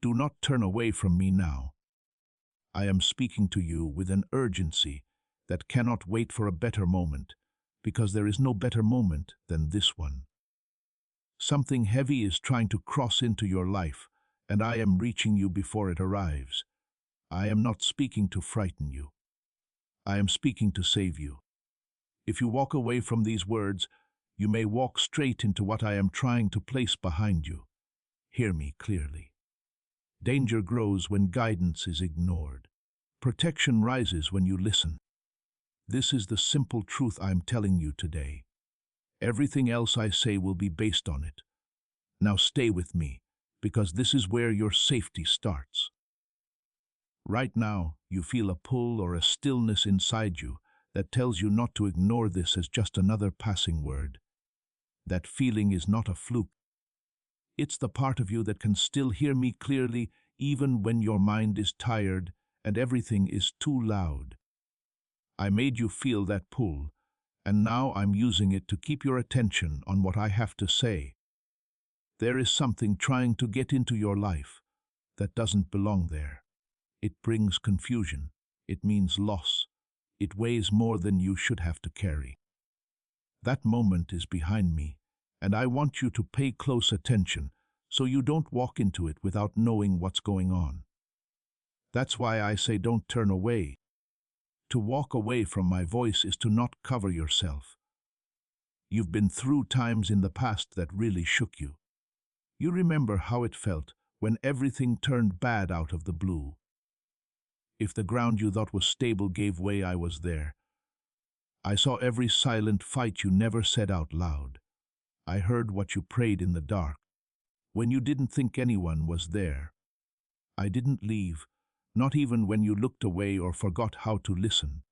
Do not turn away from me now. I am speaking to you with an urgency that cannot wait for a better moment, because there is no better moment than this one. Something heavy is trying to cross into your life, and I am reaching you before it arrives. I am not speaking to frighten you. I am speaking to save you. If you walk away from these words, you may walk straight into what I am trying to place behind you. Hear me clearly. Danger grows when guidance is ignored. Protection rises when you listen. This is the simple truth I am telling you today. Everything else I say will be based on it. Now stay with me, because this is where your safety starts. Right now, you feel a pull or a stillness inside you that tells you not to ignore this as just another passing word. That feeling is not a fluke. It's the part of you that can still hear me clearly even when your mind is tired and everything is too loud. I made you feel that pull, and now I'm using it to keep your attention on what I have to say. There is something trying to get into your life that doesn't belong there. It brings confusion. It means loss. It weighs more than you should have to carry. That moment is behind me, and I want you to pay close attention so you don't walk into it without knowing what's going on. That's why I say don't turn away. To walk away from my voice is to not cover yourself. You've been through times in the past that really shook you. You remember how it felt when everything turned bad out of the blue. If the ground you thought was stable gave way, I was there. I saw every silent fight you never said out loud. I heard what you prayed in the dark, when you didn't think anyone was there. I didn't leave, not even when you looked away or forgot how to listen.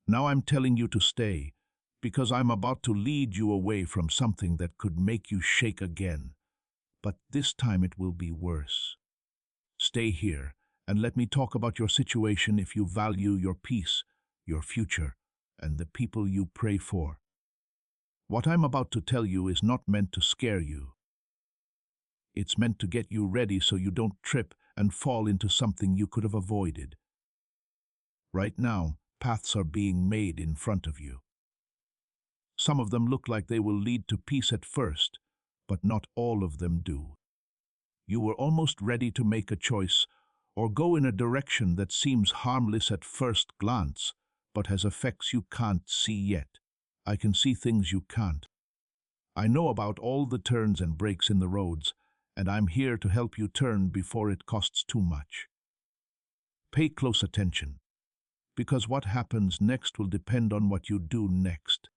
Now I'm telling you to stay, because I'm about to lead you away from something that could make you shake again. But this time it will be worse. Stay here, and let me talk about your situation if you value your peace, your future, and the people you pray for. What I'm about to tell you is not meant to scare you. It's meant to get you ready so you don't trip and fall into something you could have avoided. Right now, paths are being made in front of you. Some of them look like they will lead to peace at first, but not all of them do. You were almost ready to make a choice or go in a direction that seems harmless at first glance, but has effects you can't see yet. I can see things you can't. I know about all the turns and breaks in the roads, and I'm here to help you turn before it costs too much. Pay close attention, because what happens next will depend on what you do next.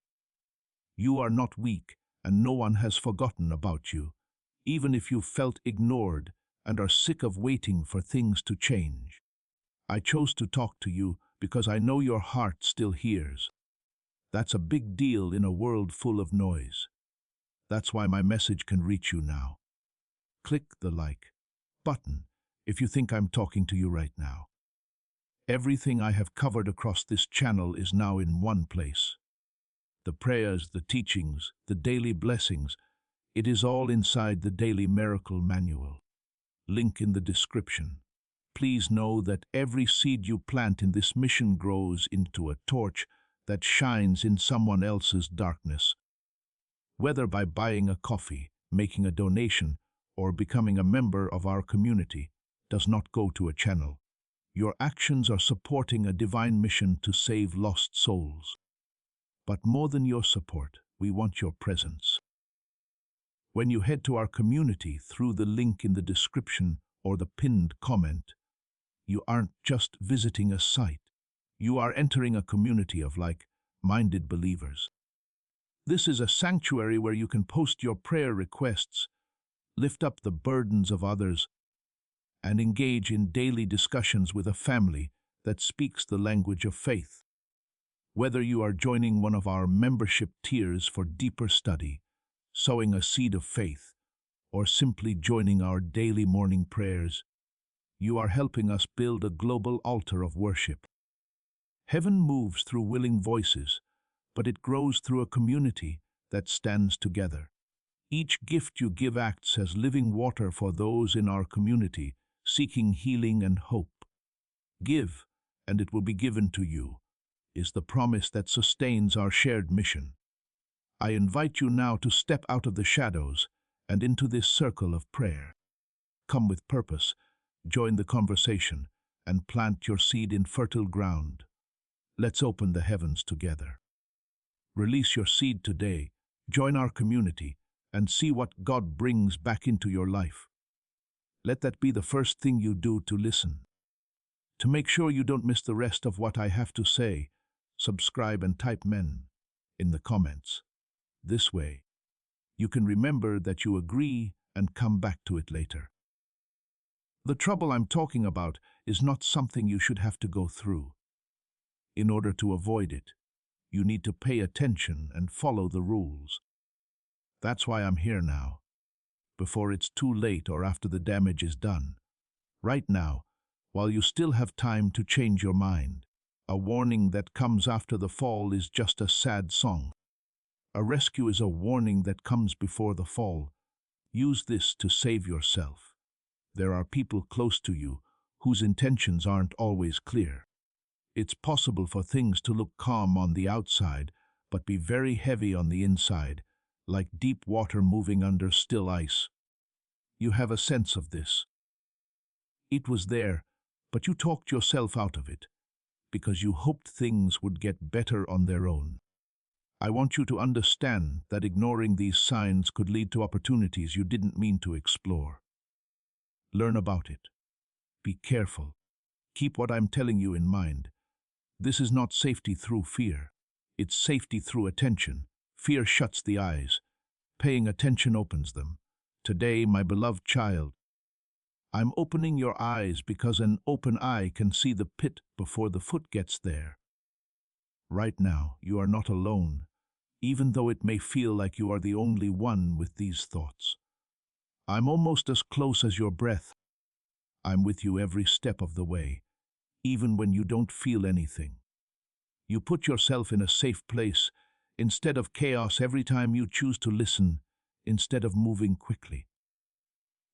You are not weak, and no one has forgotten about you, even if you felt ignored and are sick of waiting for things to change. I chose to talk to you because I know your heart still hears. That's a big deal in a world full of noise. That's why my message can reach you now. Click the like button if you think I'm talking to you right now. Everything I have covered across this channel is now in one place. The prayers, the teachings, the daily blessings, it is all inside the Daily Miracle Manual. Link in the description. Please know that every seed you plant in this mission grows into a torch that shines in someone else's darkness. Whether by buying a coffee, making a donation, or becoming a member of our community, does not go to a channel. Your actions are supporting a divine mission to save lost souls. But more than your support, we want your presence. When you head to our community through the link in the description or the pinned comment, you aren't just visiting a site. You are entering a community of like-minded believers. This is a sanctuary where you can post your prayer requests, lift up the burdens of others, and engage in daily discussions with a family that speaks the language of faith. Whether you are joining one of our membership tiers for deeper study, sowing a seed of faith, or simply joining our daily morning prayers, you are helping us build a global altar of worship. Heaven moves through willing voices, but it grows through a community that stands together. Each gift you give acts as living water for those in our community seeking healing and hope. Give, and it will be given to you, is the promise that sustains our shared mission. I invite you now to step out of the shadows and into this circle of prayer. Come with purpose, join the conversation, and plant your seed in fertile ground. Let's open the heavens together. Release your seed today, join our community, and see what God brings back into your life. Let that be the first thing you do to listen. To make sure you don't miss the rest of what I have to say, subscribe and type "men" in the comments. This way, you can remember that you agree and come back to it later. The trouble I'm talking about is not something you should have to go through. In order to avoid it, you need to pay attention and follow the rules. That's why I'm here now, before it's too late or after the damage is done. Right now, while you still have time to change your mind. A warning that comes after the fall is just a sad song. A rescue is a warning that comes before the fall. Use this to save yourself. There are people close to you whose intentions aren't always clear. It's possible for things to look calm on the outside, but be very heavy on the inside, like deep water moving under still ice. You have a sense of this. It was there, but you talked yourself out of it, because you hoped things would get better on their own. I want you to understand that ignoring these signs could lead to opportunities you didn't mean to explore. Learn about it. Be careful. Keep what I'm telling you in mind. This is not safety through fear. It's safety through attention. Fear shuts the eyes. Paying attention opens them. Today, my beloved child, I'm opening your eyes because an open eye can see the pit before the foot gets there. Right now, you are not alone, even though it may feel like you are the only one with these thoughts. I'm almost as close as your breath. I'm with you every step of the way, even when you don't feel anything. You put yourself in a safe place instead of chaos every time you choose to listen, instead of moving quickly.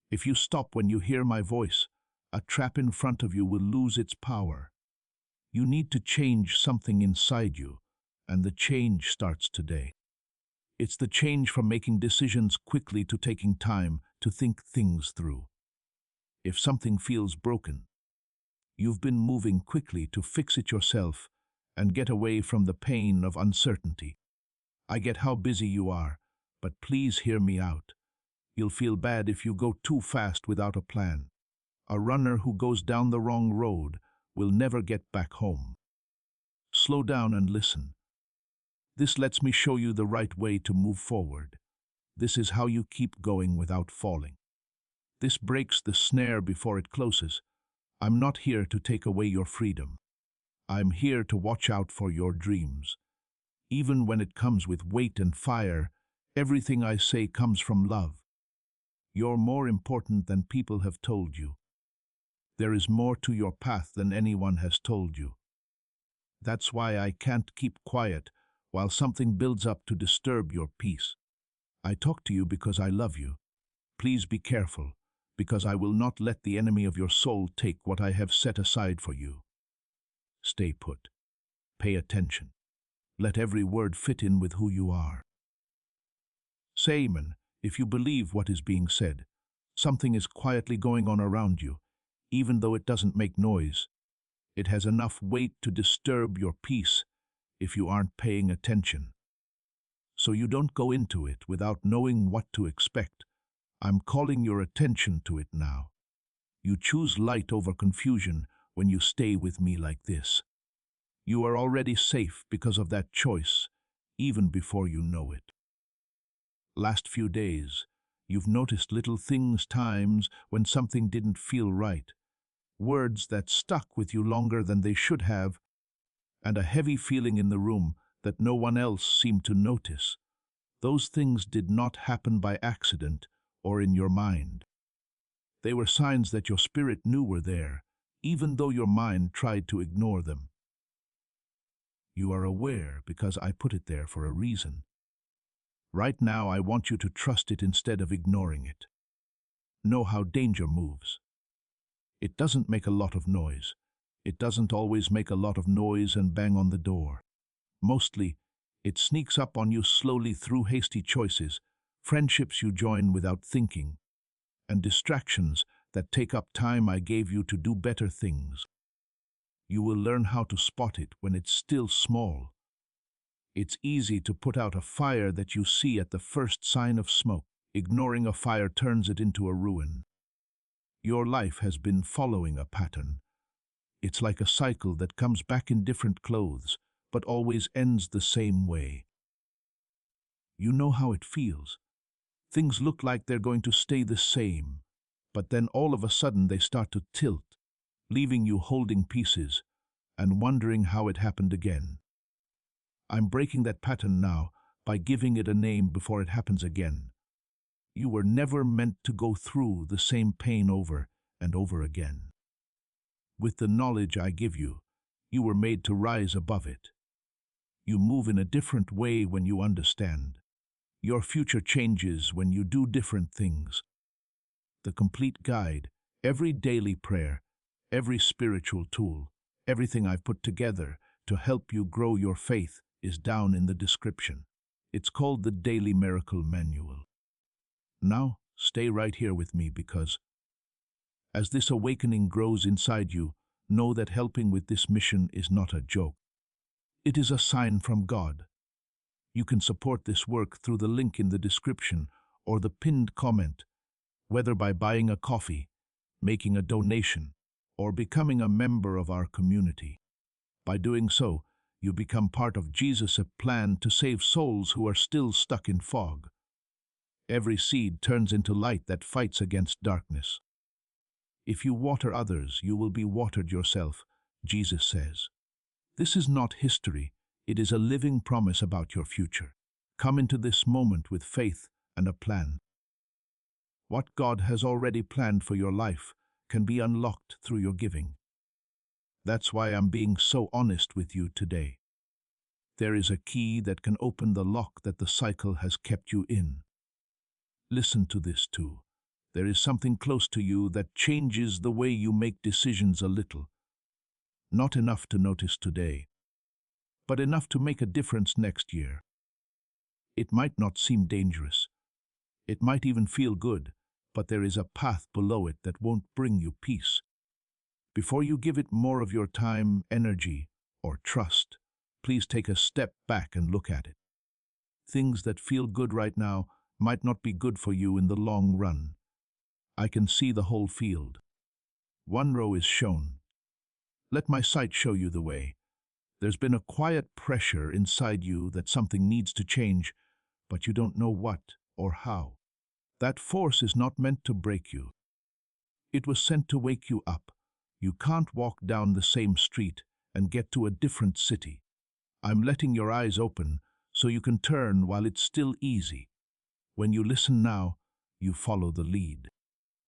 If you stop when you hear my voice, a trap in front of you will lose its power. You need to change something inside you, and the change starts today. It's the change from making decisions quickly to taking time to think things through. If something feels broken, you've been moving quickly to fix it yourself and get away from the pain of uncertainty. I get how busy you are, but please hear me out. You'll feel bad if you go too fast without a plan. A runner who goes down the wrong road will never get back home. Slow down and listen. This lets me show you the right way to move forward. This is how you keep going without falling. This breaks the snare before it closes. I'm not here to take away your freedom. I'm here to watch out for your dreams. Even when it comes with weight and fire, everything I say comes from love. You're more important than people have told you. There is more to your path than anyone has told you. That's why I can't keep quiet while something builds up to disturb your peace. I talk to you because I love you. Please be careful, because I will not let the enemy of your soul take what I have set aside for you. Stay put. Pay attention. Let every word fit in with who you are. Say amen if you believe what is being said. Something is quietly going on around you, even though it doesn't make noise. It has enough weight to disturb your peace if you aren't paying attention. So you don't go into it without knowing what to expect. I'm calling your attention to it now. You choose light over confusion when you stay with me like this. You are already safe because of that choice, even before you know it. Last few days, you've noticed little times when something didn't feel right. Words that stuck with you longer than they should have, and a heavy feeling in the room that no one else seemed to notice. Those things did not happen by accident or in your mind. They were signs that your spirit knew were there, even though your mind tried to ignore them. You are aware because I put it there for a reason. Right now, I want you to trust it instead of ignoring it. Know how danger moves. It doesn't make a lot of noise. It doesn't always make a lot of noise and bang on the door. Mostly, it sneaks up on you slowly through hasty choices, friendships you join without thinking, and distractions that take up time I gave you to do better things. You will learn how to spot it when it's still small. It's easy to put out a fire that you see at the first sign of smoke. Ignoring a fire turns it into a ruin. Your life has been following a pattern. It's like a cycle that comes back in different clothes, but always ends the same way. You know how it feels. Things look like they're going to stay the same, but then all of a sudden they start to tilt, leaving you holding pieces and wondering how it happened again. I'm breaking that pattern now by giving it a name before it happens again. You were never meant to go through the same pain over and over again. With the knowledge I give you, you were made to rise above it. You move in a different way when you understand. Your future changes when you do different things. The complete guide, every daily prayer, every spiritual tool, everything I've put together to help you grow your faith is down in the description. It's called the Daily Miracle Manual. Now, stay right here with me because as this awakening grows inside you, know that helping with this mission is not a joke. It is a sign from God. You can support this work through the link in the description or the pinned comment, whether by buying a coffee, making a donation, or becoming a member of our community. By doing so, you become part of Jesus' plan to save souls who are still stuck in fog. Every seed turns into light that fights against darkness. If you water others, you will be watered yourself, Jesus says. This is not history, it is a living promise about your future. Come into this moment with faith and a plan. What God has already planned for your life can be unlocked through your giving. That's why I'm being so honest with you today. There is a key that can open the lock that the cycle has kept you in. Listen to this too. There is something close to you that changes the way you make decisions a little. Not enough to notice today, but enough to make a difference next year. It might not seem dangerous. It might even feel good, but there is a path below it that won't bring you peace. Before you give it more of your time, energy, or trust, please take a step back and look at it. Things that feel good right now might not be good for you in the long run. I can see the whole field. One row is shown. Let my sight show you the way. There's been a quiet pressure inside you that something needs to change, but you don't know what or how. That force is not meant to break you. It was sent to wake you up. You can't walk down the same street and get to a different city. I'm letting your eyes open so you can turn while it's still easy. When you listen now, you follow the lead.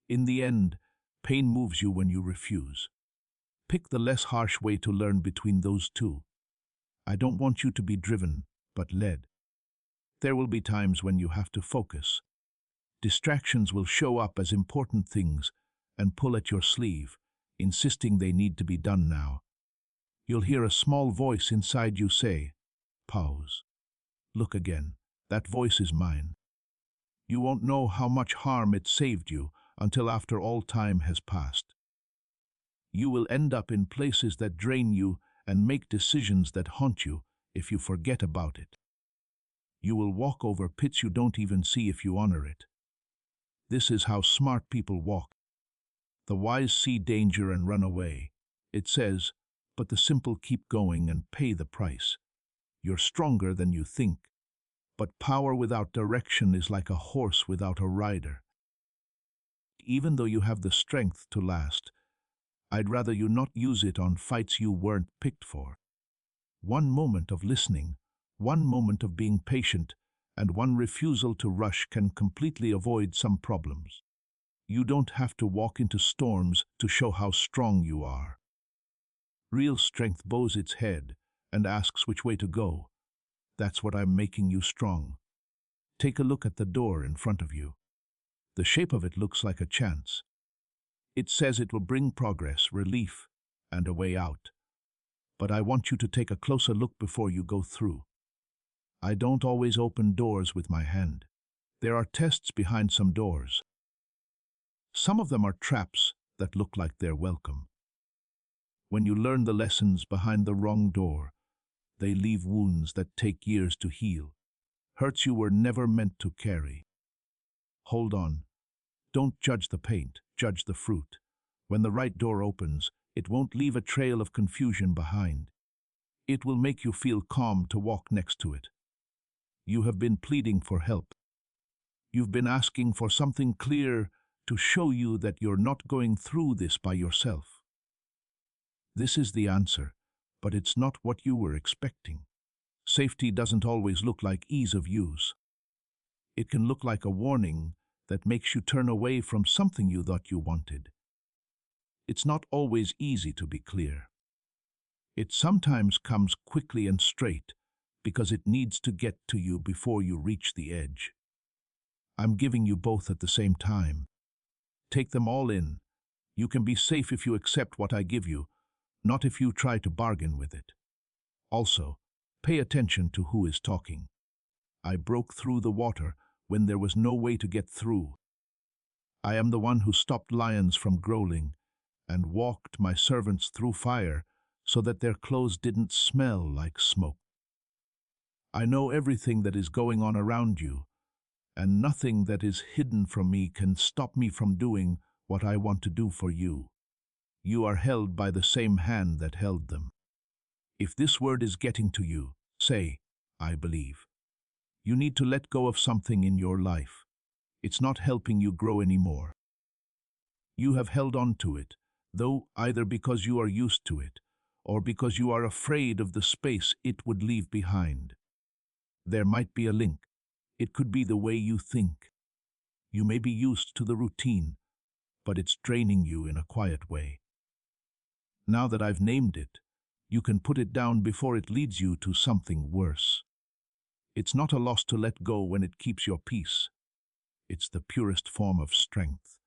In the end, pain moves you when you refuse. Pick the less harsh way to learn between those two. I don't want you to be driven, but led. There will be times when you have to focus. Distractions will show up as important things and pull at your sleeve, insisting they need to be done now. You'll hear a small voice inside you say, "Pause. Look again. That voice is mine." You won't know how much harm it saved you until after all time has passed. You will end up in places that drain you and make decisions that haunt you if you forget about it. You will walk over pits you don't even see if you honor it. This is how smart people walk. The wise see danger and run away. It says, but the simple keep going and pay the price. You're stronger than you think. But power without direction is like a horse without a rider. Even though you have the strength to last, I'd rather you not use it on fights you weren't picked for. One moment of listening, one moment of being patient, and one refusal to rush can completely avoid some problems. You don't have to walk into storms to show how strong you are. Real strength bows its head and asks which way to go. That's what I'm making you strong. Take a look at the door in front of you. The shape of it looks like a chance. It says it will bring progress, relief, and a way out. But I want you to take a closer look before you go through. I don't always open doors with my hand. There are tests behind some doors. Some of them are traps that look like they're welcome. When you learn the lessons behind the wrong door, they leave wounds that take years to heal, hurts you were never meant to carry. Hold on. Don't judge the paint, judge the fruit. When the right door opens, it won't leave a trail of confusion behind. It will make you feel calm to walk next to it. You have been pleading for help. You've been asking for something clear to show you that you're not going through this by yourself. This is the answer, but it's not what you were expecting. Safety doesn't always look like ease of use. It can look like a warning that makes you turn away from something you thought you wanted. It's not always easy to be clear. It sometimes comes quickly and straight because it needs to get to you before you reach the edge. I'm giving you both at the same time. Take them all in. You can be safe if you accept what I give you, not if you try to bargain with it. Also, pay attention to who is talking. I broke through the water when there was no way to get through. I am the one who stopped lions from growling and walked my servants through fire so that their clothes didn't smell like smoke. I know everything that is going on around you, and nothing that is hidden from me can stop me from doing what I want to do for you. You are held by the same hand that held them. If this word is getting to you, say, I believe. You need to let go of something in your life. It's not helping you grow anymore. You have held on to it, though either because you are used to it or because you are afraid of the space it would leave behind. There might be a link. It could be the way you think. You may be used to the routine, but it's draining you in a quiet way. Now that I've named it, you can put it down before it leads you to something worse. It's not a loss to let go when it keeps your peace. It's the purest form of strength.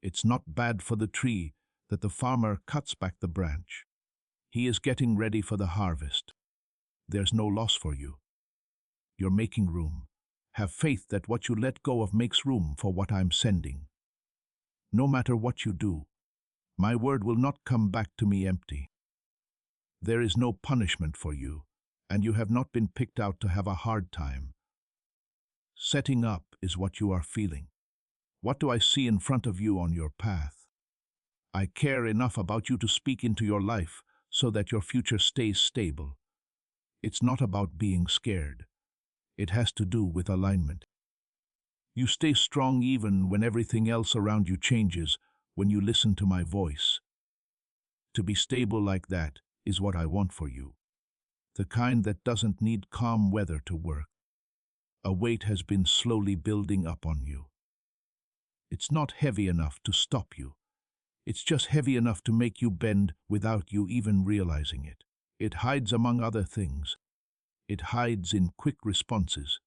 It's not bad for the tree that the farmer cuts back the branch. He is getting ready for the harvest. There's no loss for you. You're making room. Have faith that what you let go of makes room for what I'm sending. No matter what you do, my word will not come back to me empty. There is no punishment for you, and you have not been picked out to have a hard time. Setting up is what you are feeling. What do I see in front of you on your path? I care enough about you to speak into your life so that your future stays stable. It's not about being scared. It has to do with alignment. You stay strong even when everything else around you changes, when you listen to my voice. To be stable like that is what I want for you. The kind that doesn't need calm weather to work. A weight has been slowly building up on you. It's not heavy enough to stop you. It's just heavy enough to make you bend without you even realizing it. It hides among other things. It hides in quick responses.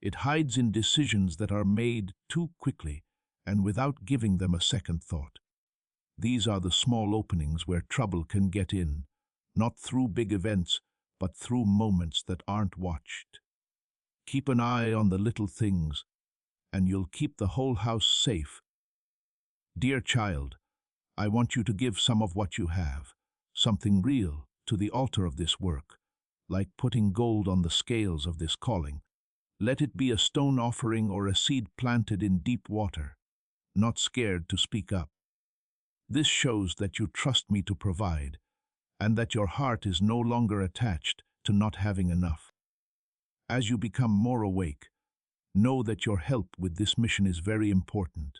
It hides in decisions that are made too quickly and without giving them a second thought. These are the small openings where trouble can get in, not through big events, but through moments that aren't watched. Keep an eye on the little things, and you'll keep the whole house safe. Dear child, I want you to give some of what you have, something real, to the altar of this work, like putting gold on the scales of this calling. Let it be a stone offering or a seed planted in deep water, not scared to speak up. This shows that you trust me to provide, and that your heart is no longer attached to not having enough. As you become more awake, know that your help with this mission is very important.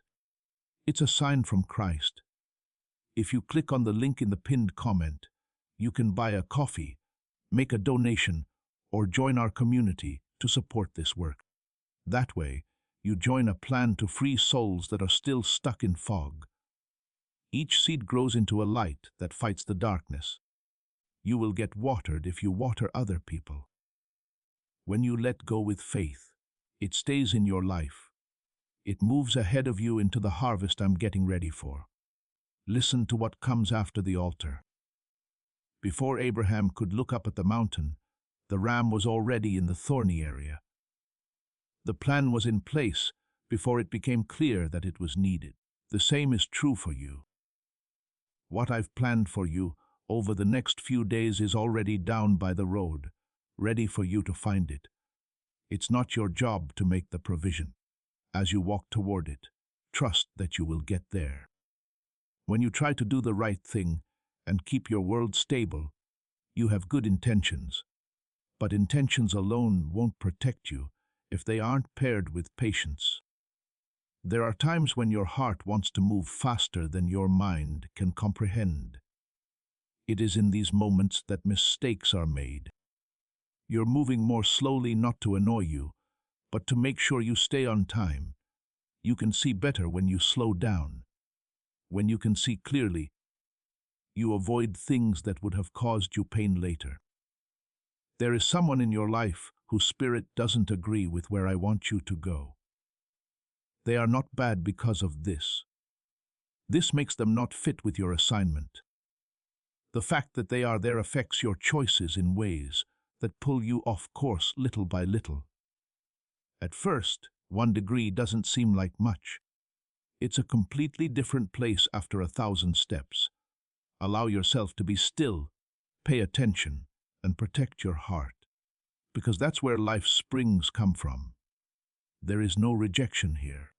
It's a sign from Christ. If you click on the link in the pinned comment, you can buy a coffee, make a donation, or join our community to support this work. That way, you join a plan to free souls that are still stuck in fog. Each seed grows into a light that fights the darkness. You will get watered if you water other people. When you let go with faith, It stays in your life. It moves ahead of you into the harvest I'm getting ready for. Listen to what comes after the altar. Before Abraham could look up at the mountain, the ram was already in the thorny area. The plan was in place before it became clear that it was needed. The same is true for you. What I've planned for you over the next few days is already down by the road, ready for you to find it. It's not your job to make the provision. As you walk toward it, trust that you will get there. When you try to do the right thing and keep your world stable, you have good intentions. But intentions alone won't protect you if they aren't paired with patience. There are times when your heart wants to move faster than your mind can comprehend. It is in these moments that mistakes are made. You're moving more slowly not to annoy you, but to make sure you stay on time. You can see better when you slow down. When you can see clearly, you avoid things that would have caused you pain later. There is someone in your life whose spirit doesn't agree with where I want you to go. They are not bad because of this. This makes them not fit with your assignment. The fact that they are there affects your choices in ways that pull you off course little by little. At first, 1 degree doesn't seem like much. It's a completely different place after 1,000 steps. Allow yourself to be still, pay attention, and protect your heart, because that's where life's springs come from. There is no rejection here.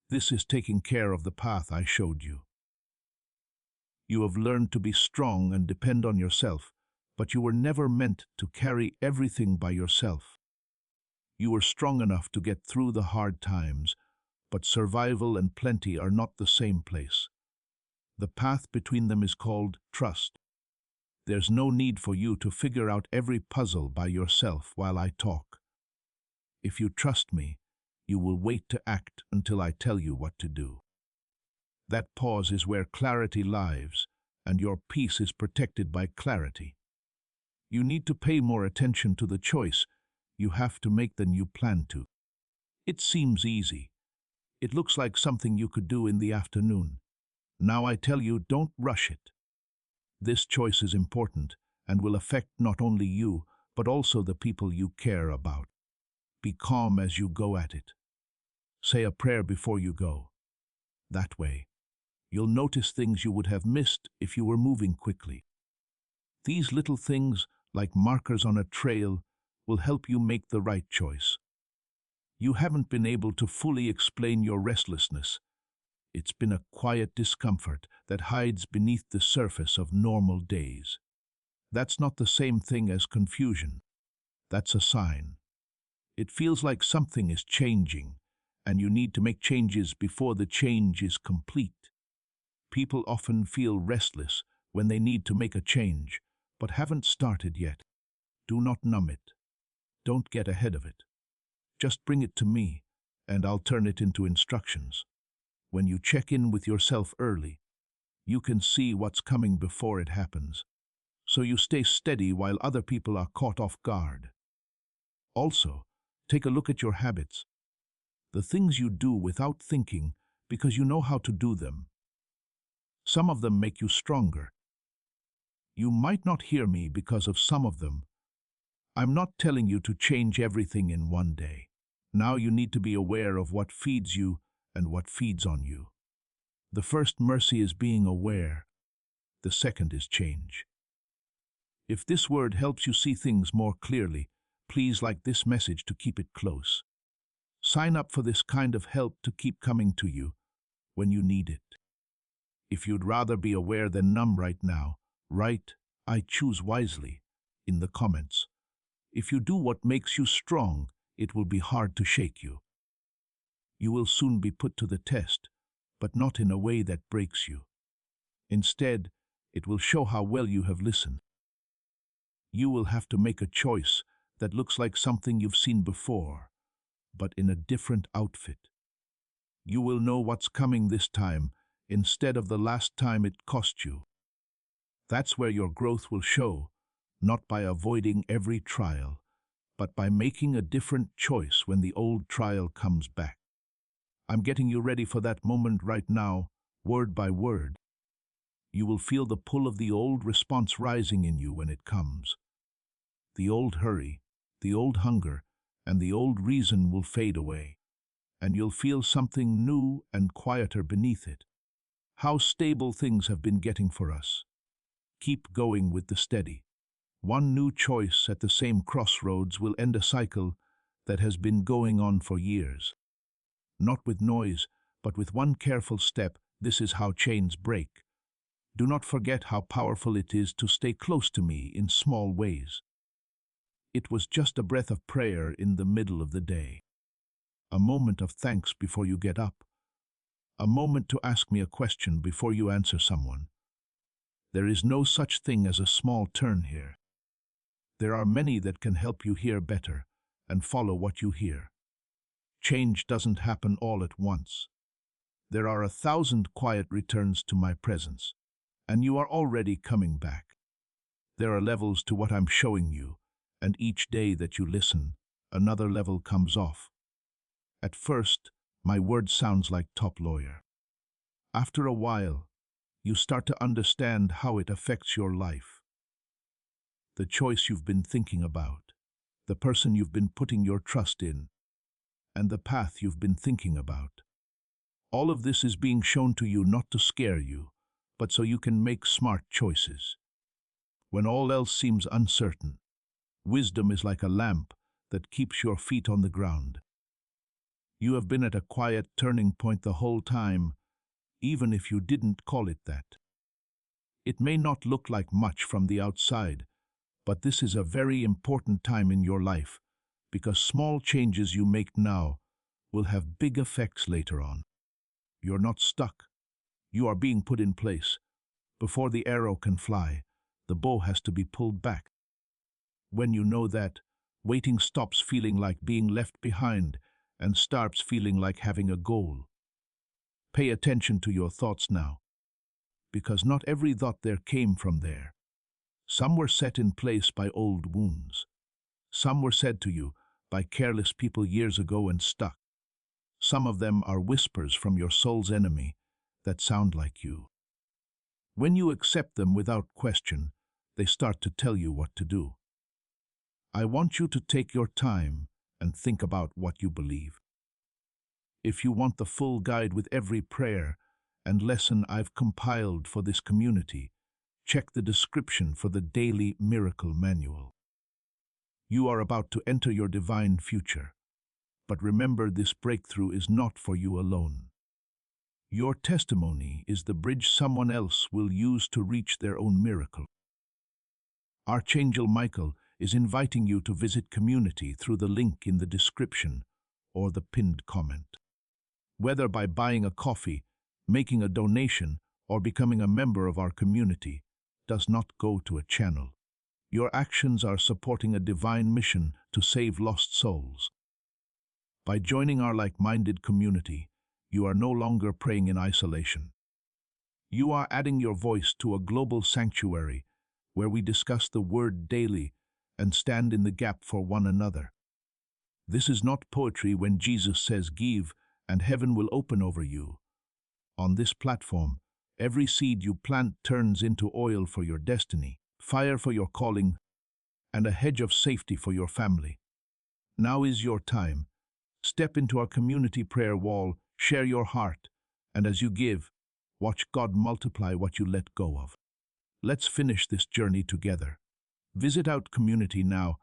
This is taking care of the path I showed you. You have learned to be strong and depend on yourself, but you were never meant to carry everything by yourself. You were strong enough to get through the hard times, but survival and plenty are not the same place. The path between them is called trust. There's no need for you to figure out every puzzle by yourself while I talk. If you trust me, you will wait to act until I tell you what to do. That pause is where clarity lies, and your peace is protected by clarity. You need to pay more attention to the choice you have to make than you plan to. It seems easy. It looks like something you could do in the afternoon. Now I tell you, don't rush it. This choice is important and will affect not only you, but also the people you care about. Be calm as you go at it. Say a prayer before you go. That way, you'll notice things you would have missed if you were moving quickly. These little things, like markers on a trail, will help you make the right choice. You haven't been able to fully explain your restlessness. It's been a quiet discomfort that hides beneath the surface of normal days. That's not the same thing as confusion. That's a sign. It feels like something is changing, and you need to make changes before the change is complete. People often feel restless when they need to make a change, but haven't started yet. Do not numb it. Don't get ahead of it. Just bring it to me, and I'll turn it into instructions. When you check in with yourself early, you can see what's coming before it happens, so you stay steady while other people are caught off guard. Also, take a look at your habits, the things you do without thinking because you know how to do them. Some of them make you stronger. You might not hear me because of some of them. I'm not telling you to change everything in one day. Now you need to be aware of what feeds you and what feeds on you. The first mercy is being aware. The second is change. If this word helps you see things more clearly, please like this message to keep it close. Sign up for this kind of help to keep coming to you when you need it. If you'd rather be aware than numb right now, write "I choose wisely" in the comments. If you do what makes you strong, it will be hard to shake you. You will soon be put to the test, but not in a way that breaks you. Instead, it will show how well you have listened. You will have to make a choice that looks like something you've seen before, but in a different outfit. You will know what's coming this time instead of the last time it cost you. That's where your growth will show, not by avoiding every trial, but by making a different choice when the old trial comes back. I'm getting you ready for that moment right now, word by word. You will feel the pull of the old response rising in you when it comes. The old hurry, the old hunger, and the old reason will fade away, and you'll feel something new and quieter beneath it. How stable things have been getting for us. Keep going with the steady. One new choice at the same crossroads will end a cycle that has been going on for years. Not with noise, but with one careful step. This is how chains break. Do not forget how powerful it is to stay close to me in small ways. It was just a breath of prayer in the middle of the day. A moment of thanks before you get up. A moment to ask me a question before you answer someone. There is no such thing as a small turn here. There are many that can help you hear better and follow what you hear. Change doesn't happen all at once. There are 1,000 quiet returns to my presence, and you are already coming back. There are levels to what I'm showing you, and each day that you listen, another level comes off. At first, my word sounds like top lawyer. After a while, you start to understand how it affects your life. The choice you've been thinking about, the person you've been putting your trust in, and the path you've been thinking about. All of this is being shown to you not to scare you, but so you can make smart choices. When all else seems uncertain, wisdom is like a lamp that keeps your feet on the ground. You have been at a quiet turning point the whole time, even if you didn't call it that. It may not look like much from the outside, but this is a very important time in your life, because small changes you make now will have big effects later on. You're not stuck. You are being put in place. Before the arrow can fly, the bow has to be pulled back. When you know that, waiting stops feeling like being left behind and starts feeling like having a goal. Pay attention to your thoughts now, because not every thought there came from there. Some were set in place by old wounds. Some were said to you by careless people years ago and stuck. Some of them are whispers from your soul's enemy that sound like you. When you accept them without question, they start to tell you what to do. I want you to take your time and think about what you believe. If you want the full guide with every prayer and lesson I've compiled for this community, check the description for the Daily Miracle Manual. You are about to enter your divine future, but remember, this breakthrough is not for you alone. Your testimony is the bridge someone else will use to reach their own miracle. Archangel Michael is inviting you to visit community through the link in the description or the pinned comment. Whether by buying a coffee, making a donation, or becoming a member of our community, does not go to a channel. Your actions are supporting a divine mission to save lost souls. By joining our like-minded community, you are no longer praying in isolation. You are adding your voice to a global sanctuary where we discuss the Word daily and stand in the gap for one another. This is not poetry when Jesus says, "Give, and heaven will open over you." On this platform, every seed you plant turns into oil for your destiny, fire for your calling, and a hedge of safety for your family. Now is your time. Step into our community prayer wall, share your heart, and as you give, watch God multiply what you let go of. Let's finish this journey together. Visit our community now,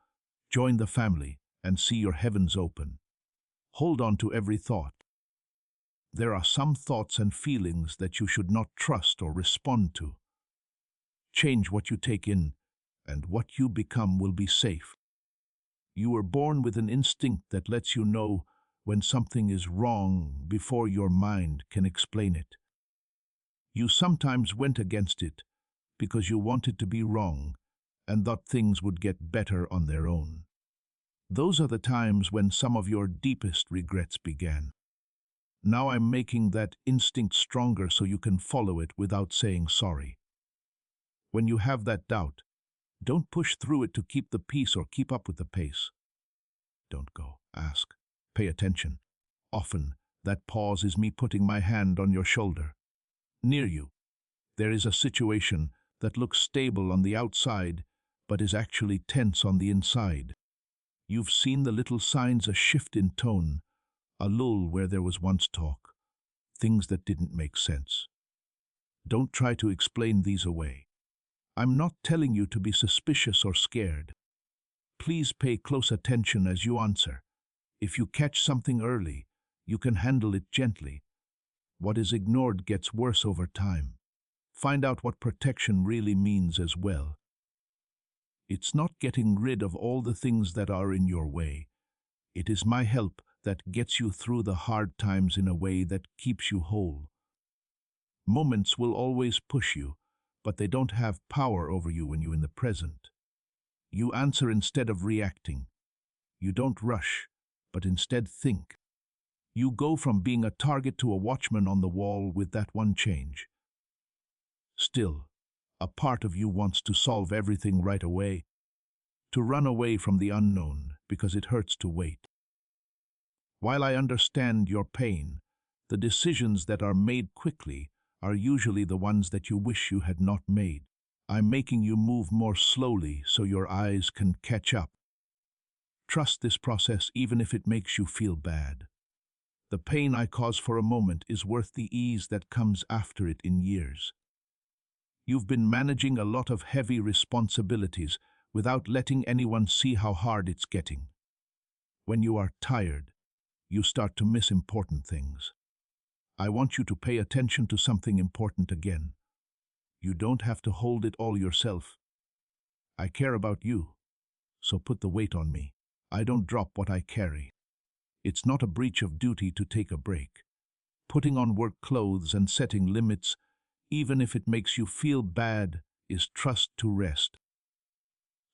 join the family, and see your heavens open. Hold on to every thought. There are some thoughts and feelings that you should not trust or respond to. Change what you take in, and what you become will be safe. You were born with an instinct that lets you know when something is wrong before your mind can explain it. You sometimes went against it because you wanted to be wrong and thought things would get better on their own. Those are the times when some of your deepest regrets began. Now I'm making that instinct stronger so you can follow it without saying sorry. When you have that doubt, don't push through it to keep the peace or keep up with the pace. Don't go. Ask. Pay attention. Often, that pause is me putting my hand on your shoulder. Near you, there is a situation that looks stable on the outside, but is actually tense on the inside. You've seen the little signs, a shift in tone, a lull where there was once talk, things that didn't make sense. Don't try to explain these away. I'm not telling you to be suspicious or scared. Please pay close attention as you answer. If you catch something early, you can handle it gently. What is ignored gets worse over time. Find out what protection really means as well. It's not getting rid of all the things that are in your way. It is my help that gets you through the hard times in a way that keeps you whole. Moments will always push you, but they don't have power over you when you're in the present. You answer instead of reacting. You don't rush, but instead think. You go from being a target to a watchman on the wall with that one change. Still, a part of you wants to solve everything right away, to run away from the unknown because it hurts to wait. While I understand your pain, the decisions that are made quickly are usually the ones that you wish you had not made. I'm making you move more slowly so your eyes can catch up. Trust this process even if it makes you feel bad. The pain I cause for a moment is worth the ease that comes after it in years. You've been managing a lot of heavy responsibilities without letting anyone see how hard it's getting. When you are tired, you start to miss important things. I want you to pay attention to something important again. You don't have to hold it all yourself. I care about you, so put the weight on me. I don't drop what I carry. It's not a breach of duty to take a break. Putting on work clothes and setting limits, even if it makes you feel bad, is trust to rest.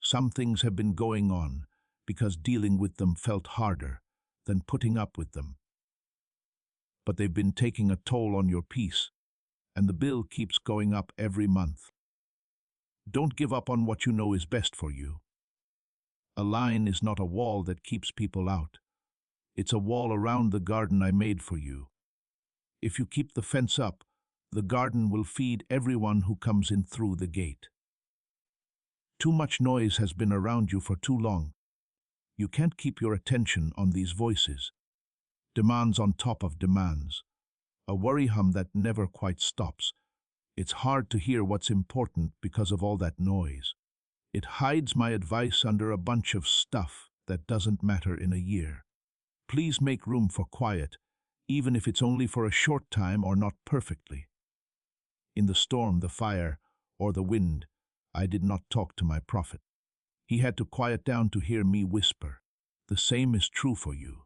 Some things have been going on because dealing with them felt harder than putting up with them. But they've been taking a toll on your peace, and the bill keeps going up every month. Don't give up on what you know is best for you. A line is not a wall that keeps people out. It's a wall around the garden I made for you. If you keep the fence up, the garden will feed everyone who comes in through the gate. Too much noise has been around you for too long. You can't keep your attention on these voices. Demands on top of demands. A worry hum that never quite stops. It's hard to hear what's important because of all that noise. It hides my advice under a bunch of stuff that doesn't matter in a year. Please make room for quiet, even if it's only for a short time or not perfectly. In the storm, the fire, or the wind, I did not talk to my prophet. He had to quiet down to hear me whisper. The same is true for you.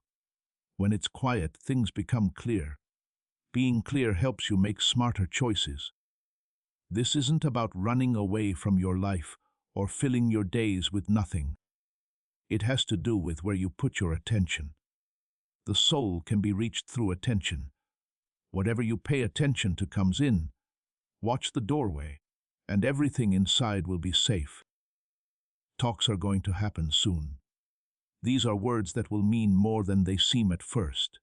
When it's quiet, things become clear. Being clear helps you make smarter choices. This isn't about running away from your life or filling your days with nothing. It has to do with where you put your attention. The soul can be reached through attention. Whatever you pay attention to comes in. Watch the doorway, and everything inside will be safe. Talks are going to happen soon. These are words that will mean more than they seem at first.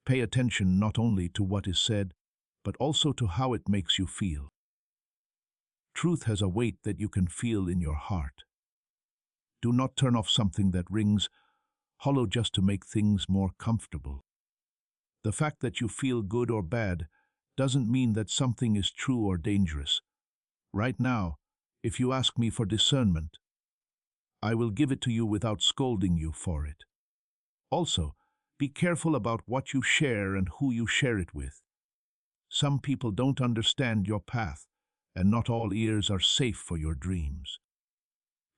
Pay attention not only to what is said, but also to how it makes you feel. Truth has a weight that you can feel in your heart. Do not turn off something that rings hollow just to make things more comfortable. The fact that you feel good or bad doesn't mean that something is true or dangerous. Right now, if you ask me for discernment, I will give it to you without scolding you for it. Also, be careful about what you share and who you share it with. Some people don't understand your path, and not all ears are safe for your dreams.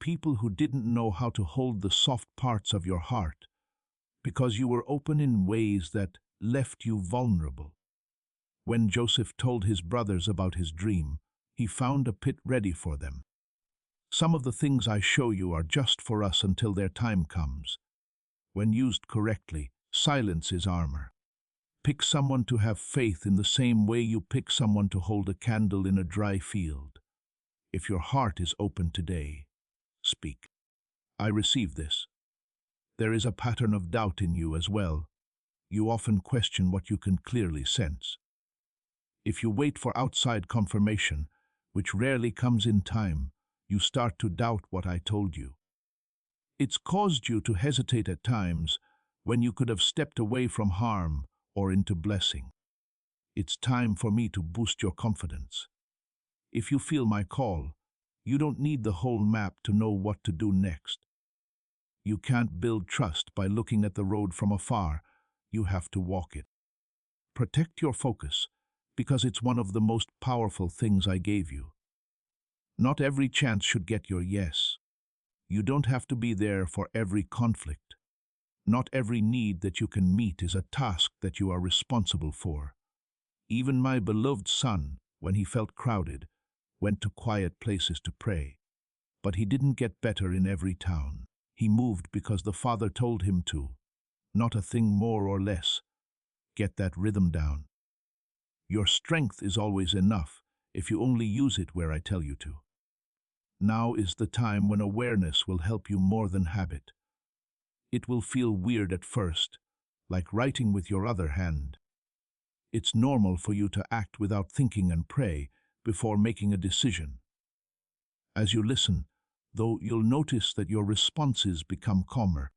People who didn't know how to hold the soft parts of your heart because you were open in ways that left you vulnerable. When Joseph told his brothers about his dream, he found a pit ready for them. Some of the things I show you are just for us until their time comes. When used correctly, silence is armor. Pick someone to have faith in the same way you pick someone to hold a candle in a dry field. If your heart is open today, speak. I receive this. There is a pattern of doubt in you as well. You often question what you can clearly sense. If you wait for outside confirmation, which rarely comes in time, you start to doubt what I told you. It's caused you to hesitate at times when you could have stepped away from harm or into blessing. It's time for me to boost your confidence. If you feel my call, you don't need the whole map to know what to do next. You can't build trust by looking at the road from afar. You have to walk it. Protect your focus, because it's one of the most powerful things I gave you. Not every chance should get your yes. You don't have to be there for every conflict. Not every need that you can meet is a task that you are responsible for. Even my beloved son, when he felt crowded, went to quiet places to pray. But he didn't get better in every town. He moved because the Father told him to. Not a thing more or less. Get that rhythm down. Your strength is always enough if you only use it where I tell you to. Now is the time when awareness will help you more than habit. It will feel weird at first, like writing with your other hand. It's normal for you to act without thinking and pray before making a decision. As you listen, though, you'll notice that your responses become calmer.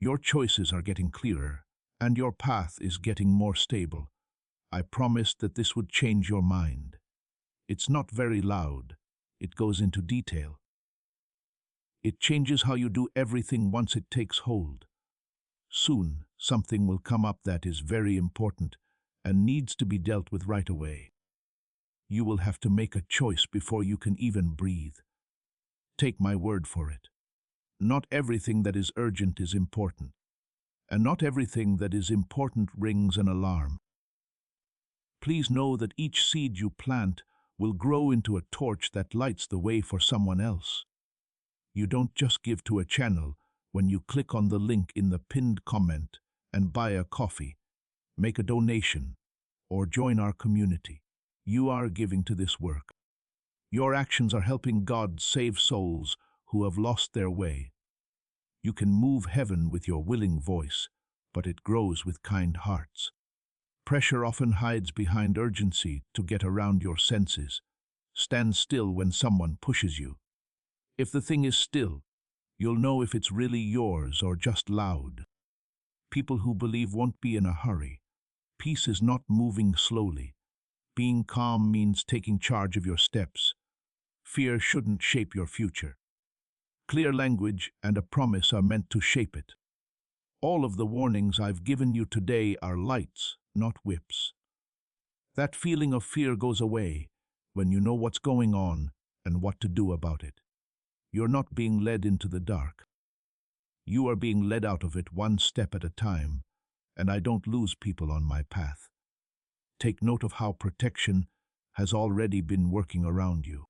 Your choices are getting clearer, and your path is getting more stable. I promised that this would change your mind. It's not very loud. It goes into detail. It changes how you do everything once it takes hold. Soon, something will come up that is very important and needs to be dealt with right away. You will have to make a choice before you can even breathe. Take my word for it. Not everything that is urgent is important, and not everything that is important rings an alarm. Please know that each seed you plant will grow into a torch that lights the way for someone else. You don't just give to a channel when you click on the link in the pinned comment and buy a coffee, make a donation, or join our community. You are giving to this work. Your actions are helping God save souls who have lost their way. You can move heaven with your willing voice, but it grows with kind hearts. Pressure often hides behind urgency to get around your senses. Stand still when someone pushes you. If the thing is still, you'll know if it's really yours or just loud. People who believe won't be in a hurry. Peace is not moving slowly. Being calm means taking charge of your steps. Fear shouldn't shape your future. Clear language and a promise are meant to shape it. All of the warnings I've given you today are lights, not whips. That feeling of fear goes away when you know what's going on and what to do about it. You're not being led into the dark. You are being led out of it one step at a time, and I don't lose people on my path. Take note of how protection has already been working around you.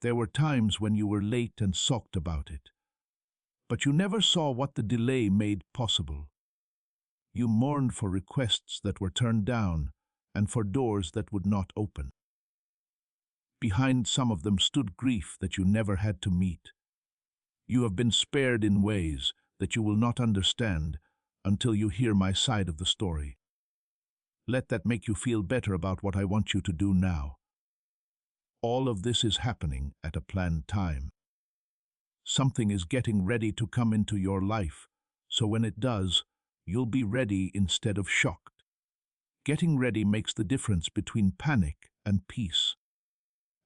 There were times when you were late and sulked about it, but you never saw what the delay made possible. You mourned for requests that were turned down and for doors that would not open. Behind some of them stood grief that you never had to meet. You have been spared in ways that you will not understand until you hear my side of the story. Let that make you feel better about what I want you to do now. All of this is happening at a planned time. Something is getting ready to come into your life, so when it does, you'll be ready instead of shocked. Getting ready makes the difference between panic and peace.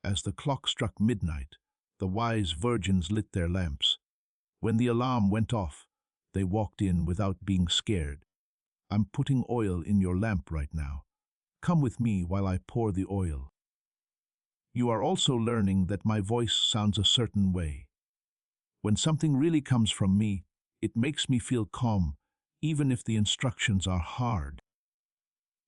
As the clock struck midnight, the wise virgins lit their lamps. When the alarm went off, they walked in without being scared. I'm putting oil in your lamp right now. Come with me while I pour the oil. You are also learning that my voice sounds a certain way. When something really comes from me, it makes me feel calm, even if the instructions are hard.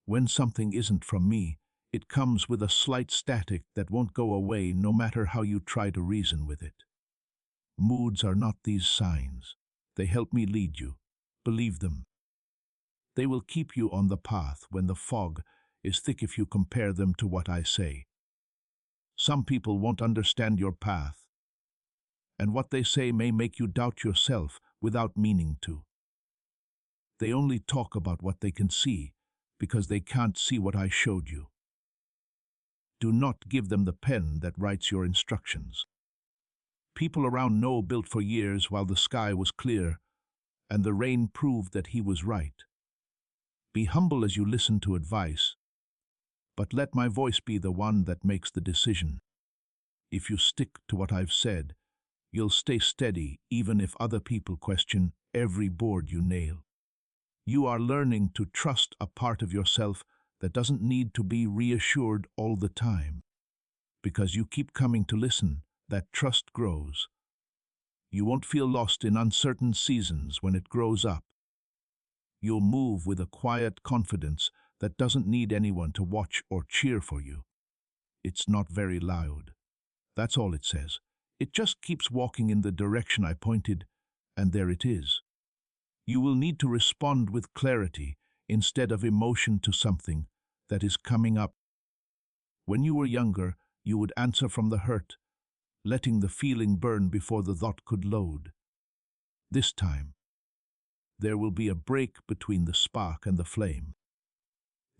When something isn't from me, it comes with a slight static that won't go away no matter how you try to reason with it. Moods are not these signs. They help me lead you. Believe them. They will keep you on the path when the fog is thick if you compare them to what I say. Some people won't understand your path, and what they say may make you doubt yourself, without meaning to. They only talk about what they can see, because they can't see what I showed you. Do not give them the pen that writes your instructions. People around Noah built for years while the sky was clear, and the rain proved that he was right. Be humble as you listen to advice, but let my voice be the one that makes the decision. If you stick to what I've said, you'll stay steady even if other people question every board you nail. You are learning to trust a part of yourself that doesn't need to be reassured all the time. Because you keep coming to listen, that trust grows. You won't feel lost in uncertain seasons when it grows up. You'll move with a quiet confidence that doesn't need anyone to watch or cheer for you. It's not very loud. That's all it says. It just keeps walking in the direction I pointed, and there it is. You will need to respond with clarity instead of emotion to something that is coming up. When you were younger, you would answer from the hurt, letting the feeling burn before the thought could load. This time, there will be a break between the spark and the flame.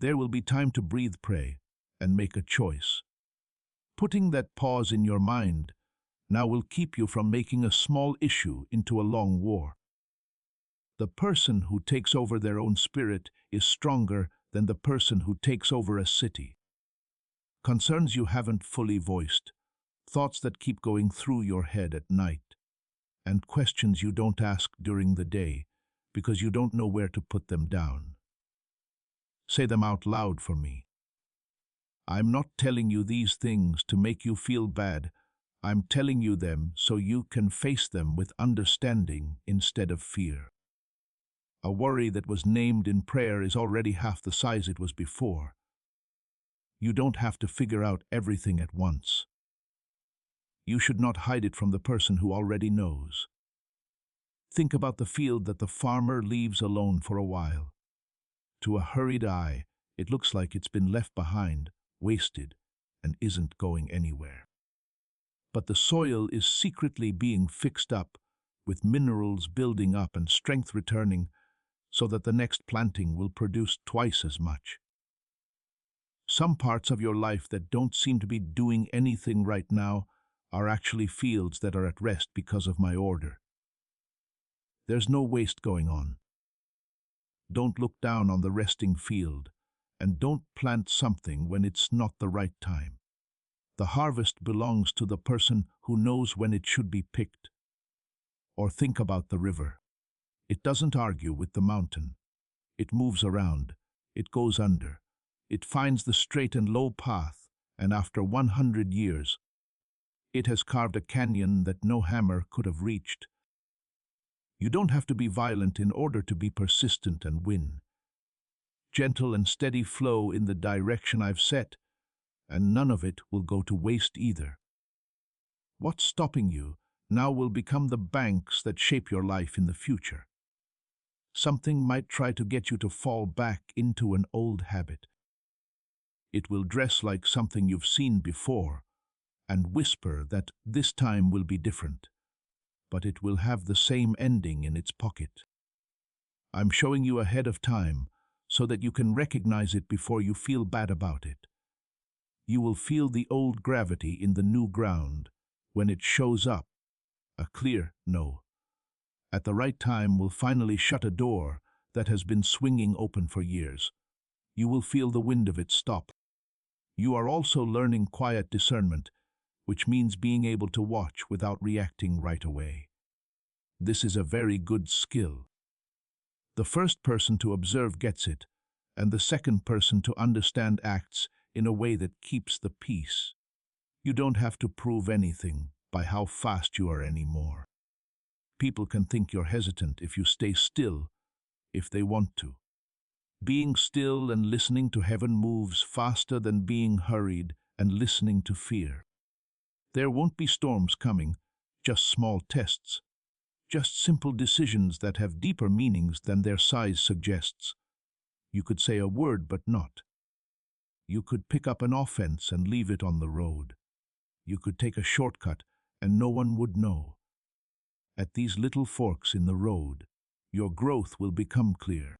There will be time to breathe, pray, and make a choice. Putting that pause in your mind now will keep you from making a small issue into a long war. The person who takes over their own spirit is stronger than the person who takes over a city. Concerns you haven't fully voiced, thoughts that keep going through your head at night, and questions you don't ask during the day because you don't know where to put them down. Say them out loud for me. I'm not telling you these things to make you feel bad. I'm telling you them so you can face them with understanding instead of fear. A worry that was named in prayer is already half the size it was before. You don't have to figure out everything at once. You should not hide it from the person who already knows. Think about the field that the farmer leaves alone for a while. To a hurried eye, it looks like it's been left behind, wasted, and isn't going anywhere. But the soil is secretly being fixed up, with minerals building up and strength returning, so that the next planting will produce twice as much. Some parts of your life that don't seem to be doing anything right now are actually fields that are at rest because of my order. There's no waste going on. Don't look down on the resting field, and don't plant something when it's not the right time. The harvest belongs to the person who knows when it should be picked. Or think about the river. It doesn't argue with the mountain. It moves around. It goes under. It finds the straight and low path, and after 100 years, it has carved a canyon that no hammer could have reached. You don't have to be violent in order to be persistent and win. Gentle and steady flow in the direction I've set, and none of it will go to waste either. What's stopping you now will become the banks that shape your life in the future. Something might try to get you to fall back into an old habit. It will dress like something you've seen before and whisper that this time will be different, but it will have the same ending in its pocket. I'm showing you ahead of time so that you can recognize it before you feel bad about it. You will feel the old gravity in the new ground when it shows up, a clear no. At the right time will finally shut a door that has been swinging open for years. You will feel the wind of it stop. You are also learning quiet discernment, which means being able to watch without reacting right away. This is a very good skill. The first person to observe gets it, and the second person to understand acts in a way that keeps the peace. You don't have to prove anything by how fast you are anymore. People can think you're hesitant if you stay still, if they want to. Being still and listening to heaven moves faster than being hurried and listening to fear. There won't be storms coming, just small tests. Just simple decisions that have deeper meanings than their size suggests. You could say a word but not. You could pick up an offense and leave it on the road. You could take a shortcut and no one would know. At these little forks in the road, your growth will become clear.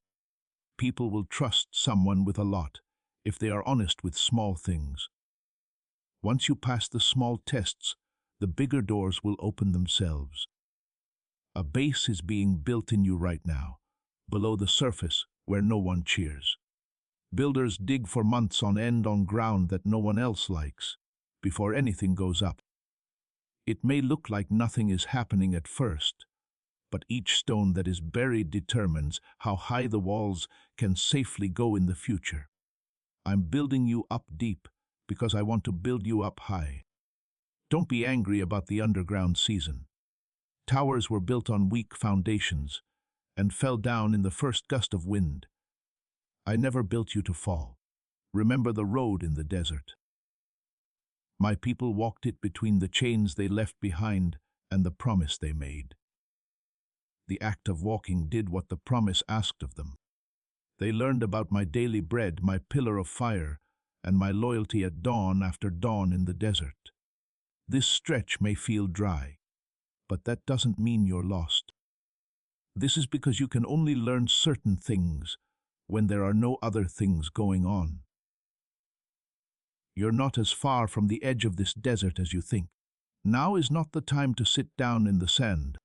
People will trust someone with a lot if they are honest with small things. Once you pass the small tests, the bigger doors will open themselves. A base is being built in you right now, below the surface where no one cheers. Builders dig for months on end on ground that no one else likes, before anything goes up. It may look like nothing is happening at first, but each stone that is buried determines how high the walls can safely go in the future. I'm building you up deep because I want to build you up high. Don't be angry about the underground season. Towers were built on weak foundations and fell down in the first gust of wind. I never built you to fall. Remember the road in the desert. My people walked it between the chains they left behind and the promise they made. The act of walking did what the promise asked of them. They learned about my daily bread, my pillar of fire, and my loyalty at dawn after dawn in the desert. This stretch may feel dry, but that doesn't mean you're lost. This is because you can only learn certain things when there are no other things going on. You're not as far from the edge of this desert as you think. Now is not the time to sit down in the sand.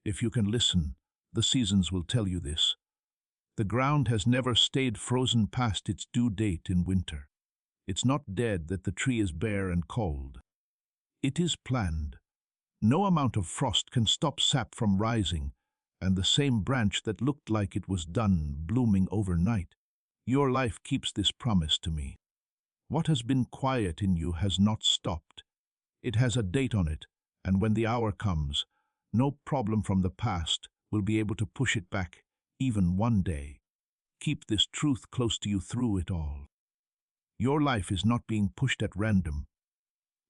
If you can listen, the seasons will tell you this. The ground has never stayed frozen past its due date in winter. It's not dead that the tree is bare and cold. It is planned. No amount of frost can stop sap from rising, and the same branch that looked like it was done blooming overnight. Your life keeps this promise to me. What has been quiet in you has not stopped. It has a date on it, and when the hour comes, no problem from the past will be able to push it back, even one day. Keep this truth close to you through it all. Your life is not being pushed at random.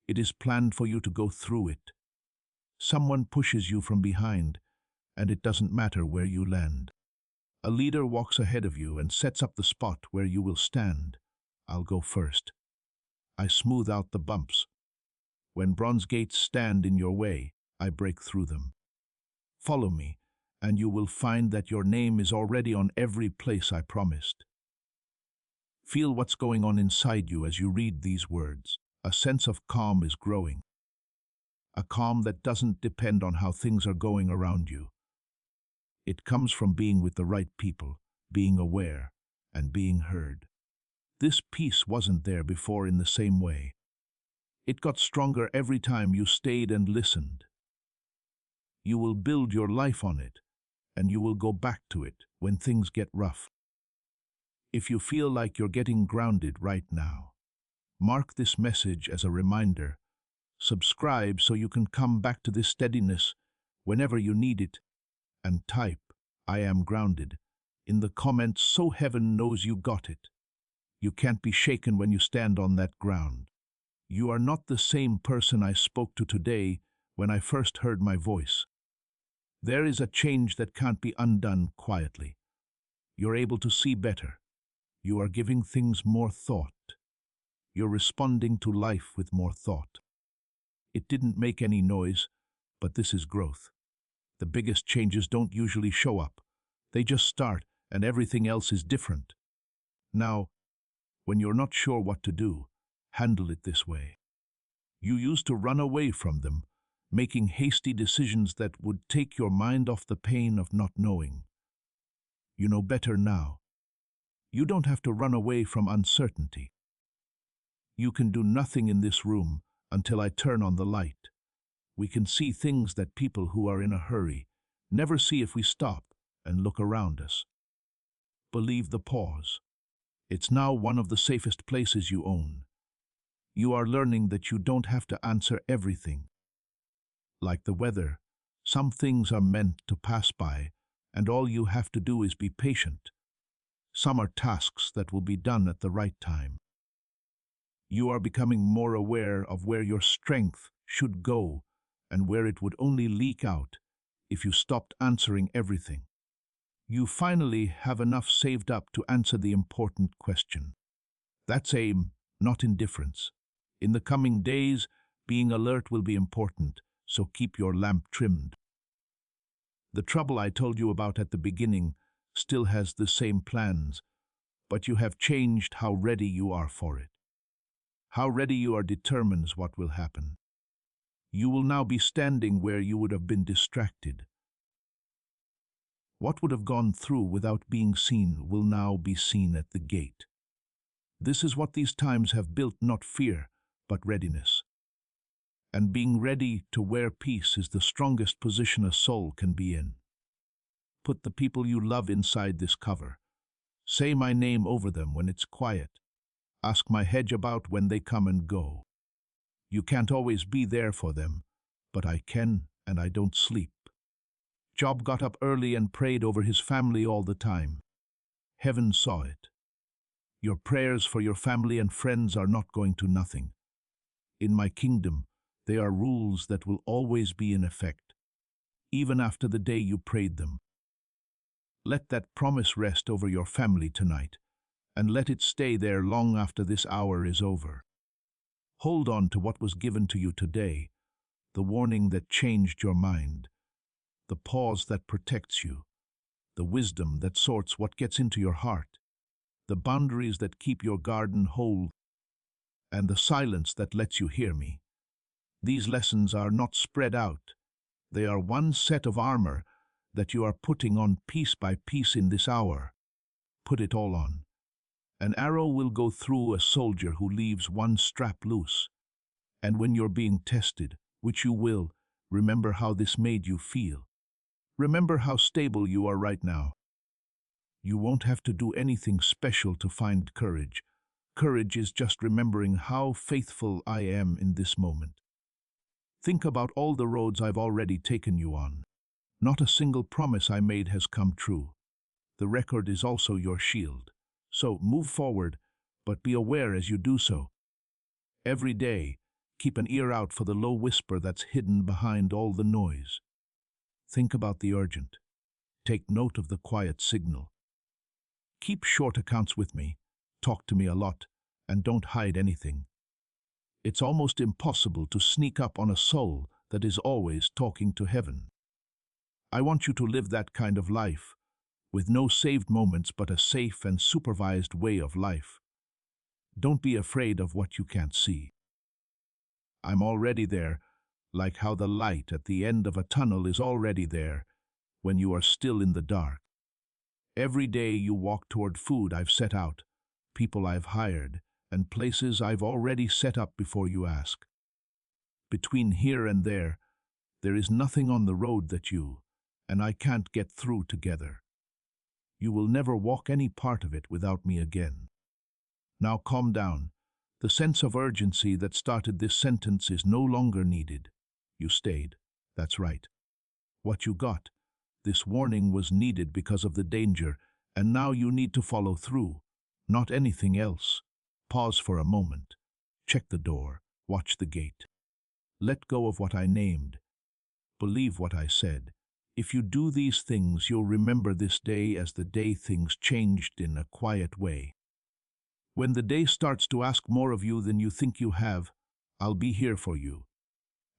It is planned for you to go through it. Someone pushes you from behind, and it doesn't matter where you land. A leader walks ahead of you and sets up the spot where you will stand. I'll go first. I smooth out the bumps. When bronze gates stand in your way, I break through them. Follow me, and you will find that your name is already on every place I promised. Feel what's going on inside you as you read these words. A sense of calm is growing. A calm that doesn't depend on how things are going around you. It comes from being with the right people, being aware, and being heard. This peace wasn't there before in the same way. It got stronger every time you stayed and listened. You will build your life on it, and you will go back to it when things get rough. If you feel like you're getting grounded right now, mark this message as a reminder. Subscribe so you can come back to this steadiness whenever you need it, and type, "I am grounded," in the comments so heaven knows you got it. You can't be shaken when you stand on that ground. You are not the same person I spoke to today when I first heard my voice. There is a change that can't be undone quietly. You're able to see better. You are giving things more thought. You're responding to life with more thought. It didn't make any noise, but this is growth. The biggest changes don't usually show up. They just start, and everything else is different. Now, when you're not sure what to do, handle it this way. You used to run away from them, making hasty decisions that would take your mind off the pain of not knowing. You know better now. You don't have to run away from uncertainty. You can do nothing in this room until I turn on the light. We can see things that people who are in a hurry never see if we stop and look around us. Believe the pause. It's now one of the safest places you own. You are learning that you don't have to answer everything. Like the weather, some things are meant to pass by, and all you have to do is be patient. Some are tasks that will be done at the right time. You are becoming more aware of where your strength should go and where it would only leak out if you stopped answering everything. You finally have enough saved up to answer the important question. That's aim, not indifference. In the coming days, being alert will be important, so keep your lamp trimmed. The trouble I told you about at the beginning still has the same plans, but you have changed how ready you are for it. How ready you are determines what will happen. You will now be standing where you would have been distracted. What would have gone through without being seen will now be seen at the gate. This is what these times have built, not fear, but readiness. And being ready to wear peace is the strongest position a soul can be in. Put the people you love inside this cover. Say my name over them when it's quiet. Ask my hedge about when they come and go. You can't always be there for them, but I can, and I don't sleep. Job got up early and prayed over his family all the time. Heaven saw it. Your prayers for your family and friends are not going to nothing. In my kingdom, they are rules that will always be in effect, even after the day you prayed them. Let that promise rest over your family tonight, and let it stay there long after this hour is over. Hold on to what was given to you today, the warning that changed your mind, the pause that protects you, the wisdom that sorts what gets into your heart, the boundaries that keep your garden whole, and the silence that lets you hear me. These lessons are not spread out. They are one set of armor that you are putting on piece by piece in this hour. Put it all on. An arrow will go through a soldier who leaves one strap loose. And when you're being tested, which you will, remember how this made you feel. Remember how stable you are right now. You won't have to do anything special to find courage. Courage is just remembering how faithful I am in this moment. Think about all the roads I've already taken you on. Not a single promise I made has come true. The record is also your shield. So move forward, but be aware as you do so. Every day, keep an ear out for the low whisper that's hidden behind all the noise. Think about the urgent. Take note of the quiet signal. Keep short accounts with me, talk to me a lot, and don't hide anything. It's almost impossible to sneak up on a soul that is always talking to heaven. I want you to live that kind of life, with no saved moments but a safe and supervised way of life. Don't be afraid of what you can't see. I'm already there, like how the light at the end of a tunnel is already there when you are still in the dark. Every day you walk toward food I've set out, people I've hired, and places I've already set up before you ask. Between here and there is nothing on the road that you and I can't get through together. You will never walk any part of it without me again. Now calm down. The sense of urgency that started this sentence is no longer needed. You stayed. That's right. What you got, this warning was needed because of the danger, and now you need to follow through, not anything else. Pause for a moment. Check the door. Watch the gate. Let go of what I named. Believe what I said. If you do these things, you'll remember this day as the day things changed in a quiet way. When the day starts to ask more of you than you think you have, I'll be here for you.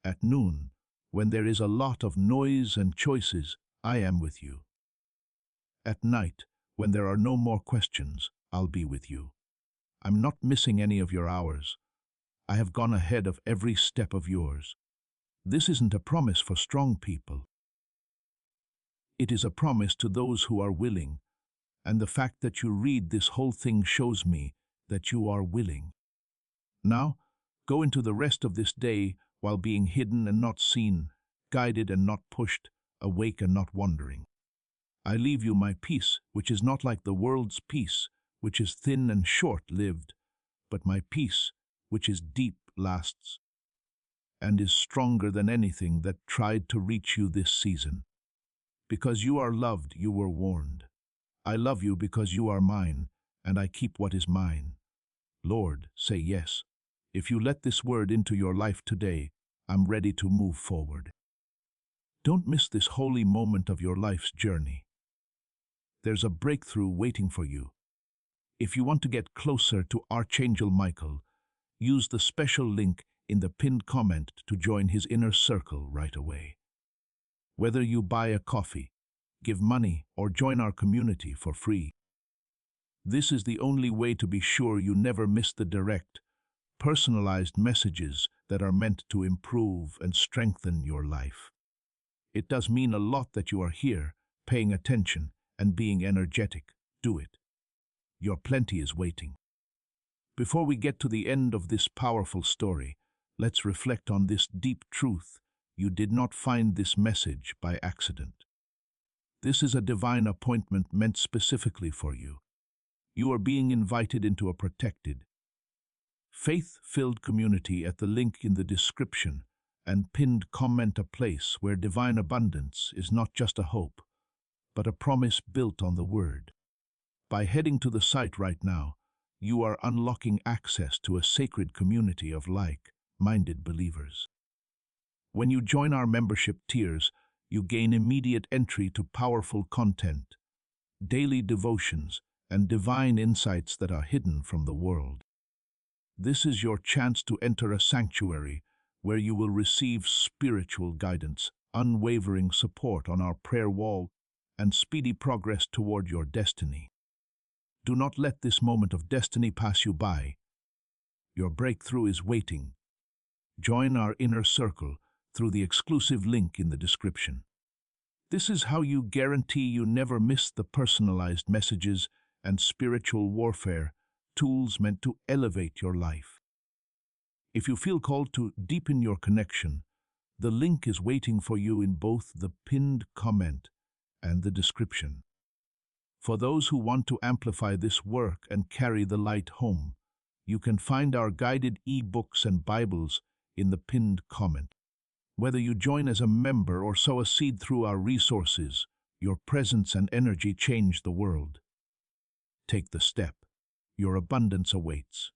At noon, when there is a lot of noise and choices, I am with you. At night, when there are no more questions, I'll be with you. I'm not missing any of your hours. I have gone ahead of every step of yours. This isn't a promise for strong people. It is a promise to those who are willing, and the fact that you read this whole thing shows me that you are willing. Now, go into the rest of this day while being hidden and not seen, guided and not pushed, awake and not wandering. I leave you my peace, which is not like the world's peace, which is thin and short-lived, but my peace, which is deep, lasts, and is stronger than anything that tried to reach you this season. Because you are loved, you were warned. I love you because you are mine, and I keep what is mine. Lord, say yes. If you let this word into your life today, I'm ready to move forward. Don't miss this holy moment of your life's journey. There's a breakthrough waiting for you. If you want to get closer to Archangel Michael, use the special link in the pinned comment to join his inner circle right away. whether you buy a coffee, give money, or join our community for free. This is the only way to be sure you never miss the direct, personalized messages that are meant to improve and strengthen your life. It does mean a lot that you are here, paying attention, and being energetic. Do it. Your plenty is waiting. Before we get to the end of this powerful story, let's reflect on this deep truth. You did not find this message by accident. This is a divine appointment meant specifically for you. You are being invited into a protected, faith-filled community at the link in the description and pinned comment, a place where divine abundance is not just a hope, but a promise built on the Word. By heading to the site right now, you are unlocking access to a sacred community of like-minded believers. When you join our membership tiers, you gain immediate entry to powerful content, daily devotions, and divine insights that are hidden from the world. This is your chance to enter a sanctuary where you will receive spiritual guidance, unwavering support on our prayer wall, and speedy progress toward your destiny. Do not let this moment of destiny pass you by. Your breakthrough is waiting. Join our inner circle through the exclusive link in the description. This is how you guarantee you never miss the personalized messages and spiritual warfare tools meant to elevate your life. If you feel called to deepen your connection, the link is waiting for you in both the pinned comment and the description. For those who want to amplify this work and carry the light home, you can find our guided e-books and Bibles in the pinned comment. Whether you join as a member or sow a seed through our resources, your presence and energy change the world. Take the step. Your abundance awaits.